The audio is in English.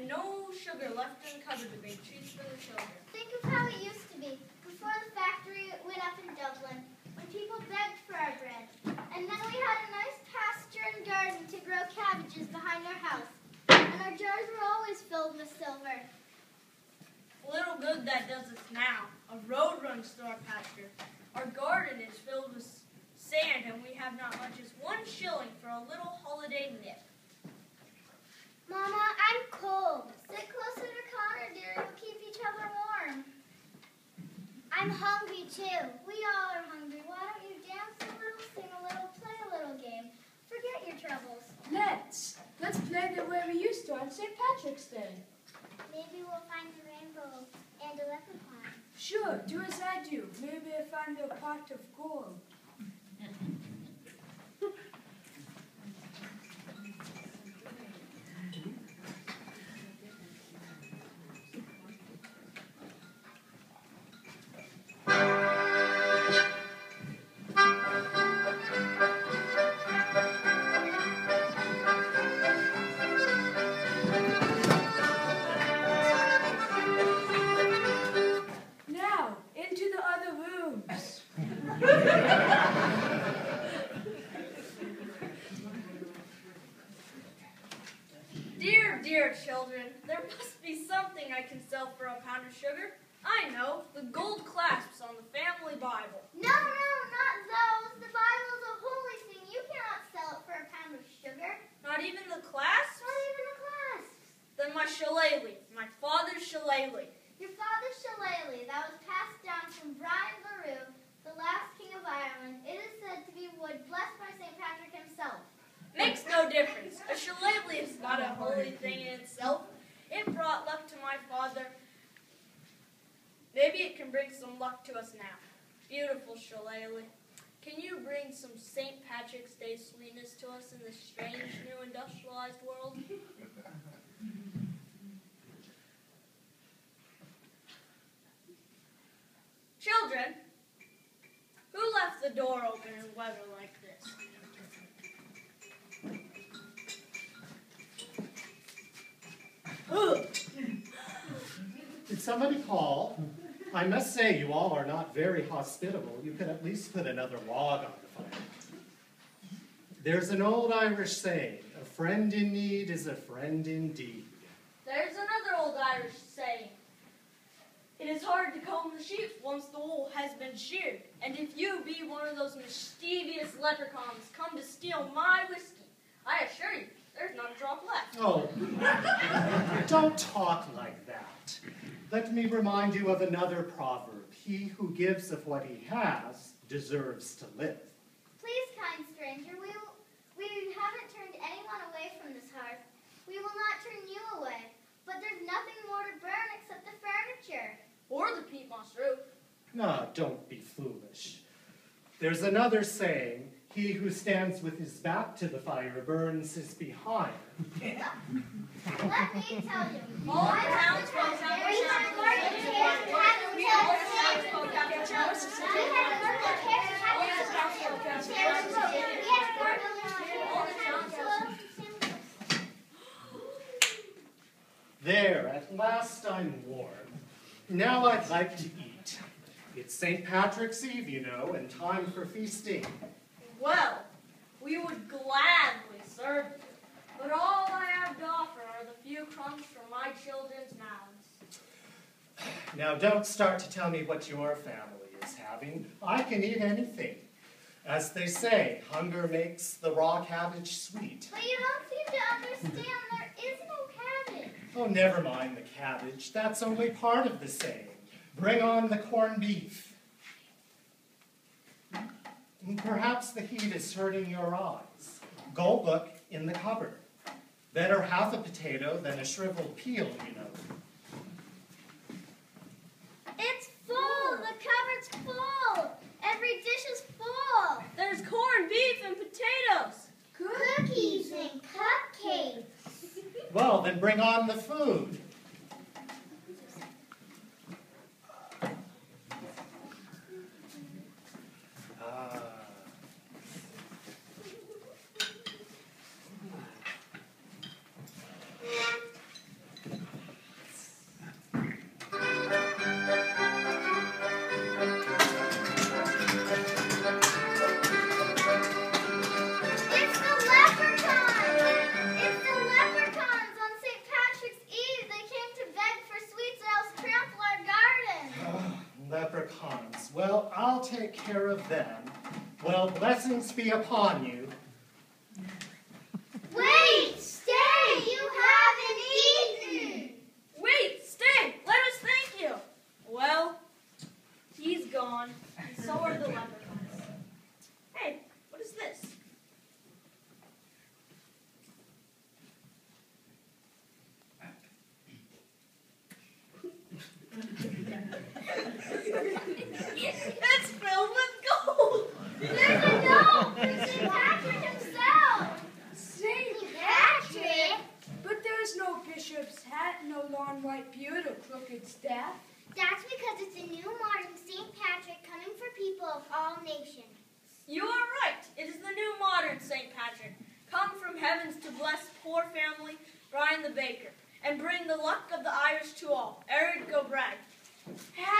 and no sugar left in the cupboard to bake treats for the children. Think of how it used to be before the factory went up in Dublin, when people begged for our bread. And then we had a nice pasture and garden to grow cabbages behind our house. And our jars were always filled with silver. Little good that does us now. A road runs through our pasture. Our garden is filled with sand, and we have not much as 1 shilling for a little holiday nip. Mama, I'm cold. Sit closer to Connor, dear. We'll keep each other warm. I'm hungry, too. We all are hungry. Why don't you dance a little, sing a little, play a little game? Forget your troubles. Let's play the way we used to on St. Patrick's Day. Maybe we'll find a rainbow and a leprechaun. Sure, do as I do. Maybe I find a pot of gold. Now, into the other rooms. Dear children, there must be something I can sell for a pound of sugar. I know, the gold clasps on the family Bible. No, not those. The Bible's a holy thing. You cannot sell it for a pound of sugar. Not even the clasps? Not even the clasps. Then my shillelagh, my father's shillelagh. Your father's shillelagh that was passed down from Brian Boru, the last king of Ireland. It is said to be wood blessed by St. Patrick himself. Makes no difference. A shillelagh is not a holy thing in itself. It brought luck to my father. Maybe it can bring some luck to us now. Beautiful shillelagh. Can you bring some St. Patrick's Day sweetness to us in this strange new industrialized world? Children, who left the door open in weather like this? Did somebody call? I must say, you all are not very hospitable. You could at least put another log on the fire. There's an old Irish saying, a friend in need is a friend indeed. There's another old Irish saying, it is hard to comb the sheep once the wool has been sheared. And if you be one of those mischievous leprechauns come to steal my whiskey, I assure you, there's not a drop left. Oh, don't talk like that. Let me remind you of another proverb. He who gives of what he has deserves to live. Please, kind stranger, we haven't turned anyone away from this hearth. We will not turn you away. But there's nothing more to burn except the furniture. Or the peat moss roof. No, don't be foolish. There's another saying, he who stands with his back to the fire burns his behind. Let me tell you. All the townsfolk There, at last I'm warm. Now I'd like to eat. It's St. Patrick's Eve, you know, and time for feasting. Well, we would gladly serve you, but all I have to offer are the few crumbs from my children's mouths. Now don't start to tell me what your family is having. I can eat anything. As they say, hunger makes the raw cabbage sweet. But you don't seem to understand. There is no cabbage. Oh, never mind the cabbage. That's only part of the saying. Bring on the corned beef. Perhaps the heat is hurting your eyes. Go look in the cupboard. Better half a potato than a shriveled peel, you know. It's full. The cupboard's full. Every dish is full. There's corned beef and potatoes. Cookies and cupcakes. Well, then bring on the food. take care of them, well, blessings be upon you. Wait! Stay! You haven't eaten! Wait, stay! Let us thank you! Well, he's gone, and so are the leprechauns. Hey, what is this? It's filled with gold! There's a note from St. Patrick himself! Saint Patrick? But there's no bishop's hat, no long white beard or crooked staff. That's because it's a new modern St. Patrick coming for people of all nations. You are right. It is the new modern St. Patrick, come from heavens to bless poor family Brian the baker, and bring the luck of the Irish to all. Erid go brag. Have